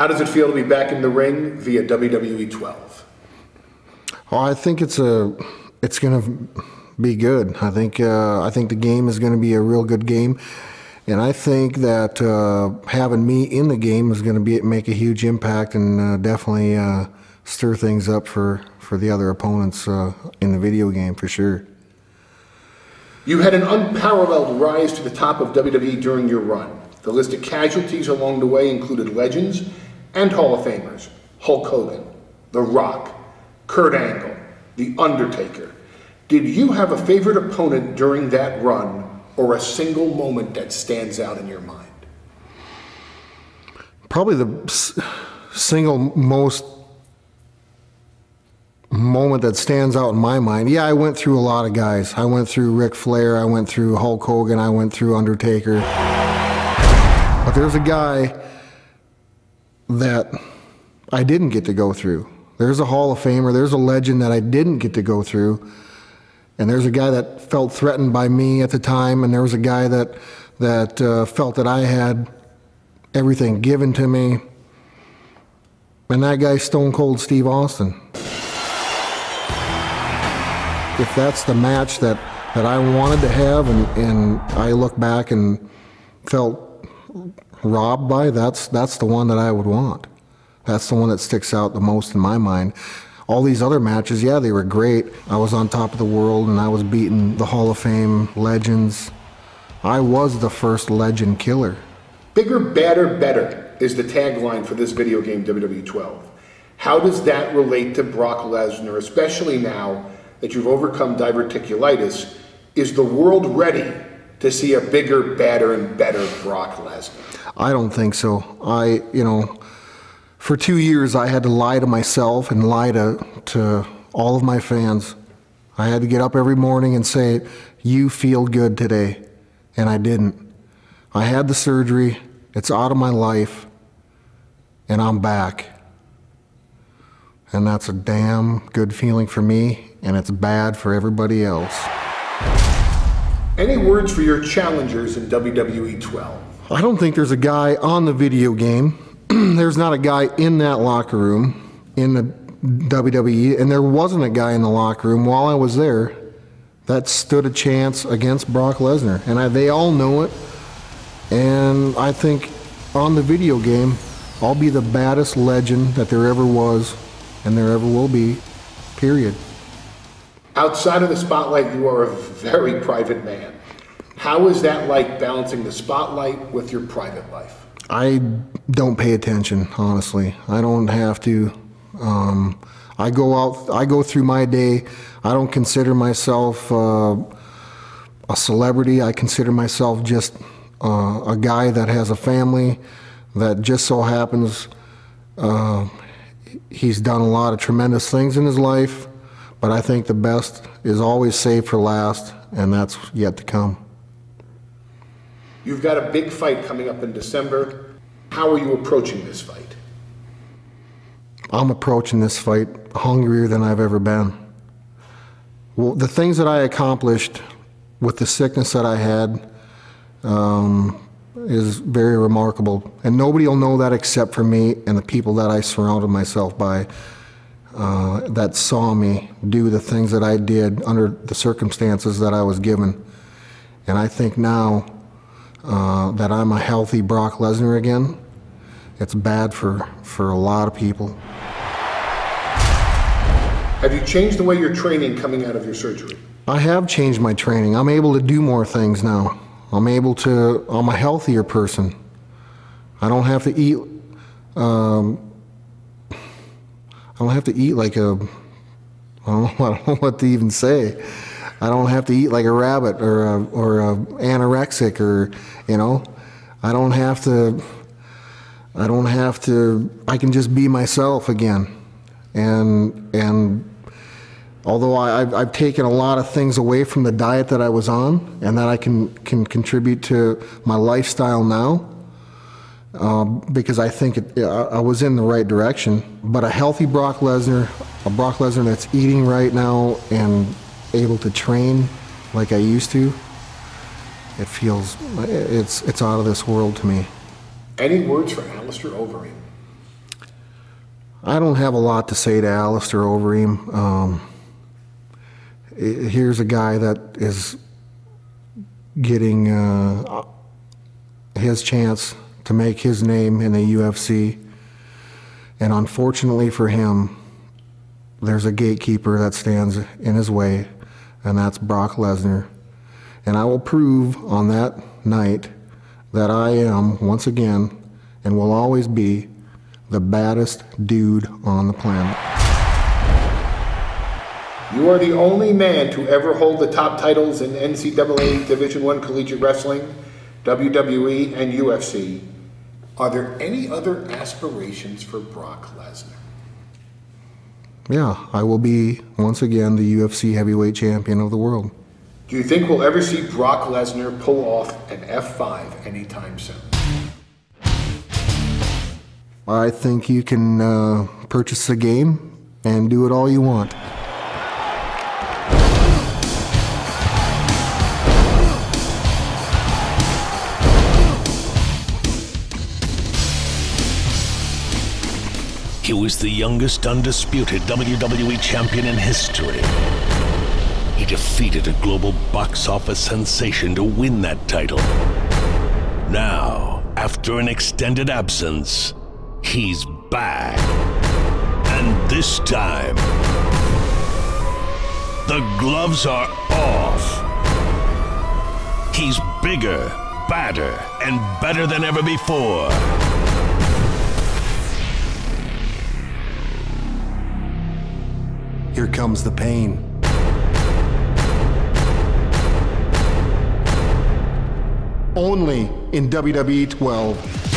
How does it feel to be back in the ring via WWE 12? Oh, I think it's going to be good. I think the game is going to be a real good game, and I think that having me in the game is going to make a huge impact and definitely stir things up for the other opponents in the video game for sure. You had an unparalleled rise to the top of WWE during your run. The list of casualties along the way included legends and Hall of Famers: Hulk Hogan, The Rock, Kurt Angle, The Undertaker. Did you have a favorite opponent during that run, or a single moment that stands out in your mind? Probably the single most moment that stands out in my mind. Yeah, I went through a lot of guys. I went through Ric Flair, I went through Hulk Hogan, I went through Undertaker. But there's a guy that I didn't get to go through. There's a Hall of Famer, there's a legend that I didn't get to go through. And there's a guy that felt threatened by me at the time, and there was a guy that felt that I had everything given to me. And that guy's Stone Cold Steve Austin. If that's the match that I wanted to have and I look back and felt robbed by, that's the one that I would want. That's the one that sticks out the most in my mind. All these other matches, yeah, they were great. I was on top of the world and I was beating the Hall of Fame legends. I was the first legend killer. Bigger, badder, better is the tagline for this video game, WWE 12. How does that relate to Brock Lesnar, especially now that you've overcome diverticulitis? Is the world ready to see a bigger, badder, and better Brock Lesnar? I don't think so. For 2 years I had to lie to myself and lie to all of my fans. I had to get up every morning and say, "You feel good today," and I didn't. I had the surgery, it's out of my life, and I'm back. And that's a damn good feeling for me, and it's bad for everybody else. Any words for your challengers in WWE 12? I don't think there's a guy on the video game. There's not a guy in that locker room in the WWE, and there wasn't a guy in the locker room while I was there that stood a chance against Brock Lesnar. And they all know it. And I think on the video game, I'll be the baddest legend that there ever was and there ever will be, period. Outside of the spotlight, you are a very private man. How is that like, balancing the spotlight with your private life? I don't pay attention, honestly. I don't have to. I go through my day. I don't consider myself a celebrity. I consider myself just a guy that has a family that just so happens he's done a lot of tremendous things in his life, but I think the best is always saved for last, and that's yet to come. You've got a big fight coming up in December. How are you approaching this fight? I'm approaching this fight hungrier than I've ever been. Well, the things that I accomplished with the sickness that I had is very remarkable. And nobody will know that except for me and the people that I surrounded myself by that saw me do the things that I did under the circumstances that I was given. And I think now that I'm a healthy Brock Lesnar again, it's bad for a lot of people. Have you changed the way you're training coming out of your surgery? I have changed my training. I'm able to do more things now. I'm a healthier person. I don't have to eat, I don't have to eat like I don't know what to even say. I don't have to eat like a rabbit or a anorexic, or, I don't have to, I can just be myself again. And although I've taken a lot of things away from the diet that I was on and that I can contribute to my lifestyle now, because I think I was in the right direction. But a healthy Brock Lesnar, a Brock Lesnar that's eating right now and able to train like I used to, it's out of this world to me. Any words for Alistair Overeem? I don't have a lot to say to Alistair Overeem. Here's a guy that is getting his chance to make his name in the UFC. And unfortunately for him, there's a gatekeeper that stands in his way, and that's Brock Lesnar. And I will prove on that night that I am, once again, and will always be, the baddest dude on the planet. You are the only man to ever hold the top titles in NCAA Division I Collegiate Wrestling, WWE, and UFC. Are there any other aspirations for Brock Lesnar? Yeah, I will be, once again, the UFC heavyweight champion of the world. Do you think we'll ever see Brock Lesnar pull off an F5 anytime soon? I think you can purchase the game and do it all you want. He was the youngest undisputed WWE champion in history. He defeated a global box office sensation to win that title. Now, after an extended absence, he's back. And this time, the gloves are off. He's bigger, badder, and better than ever before. Here comes the pain. Only in WWE 12.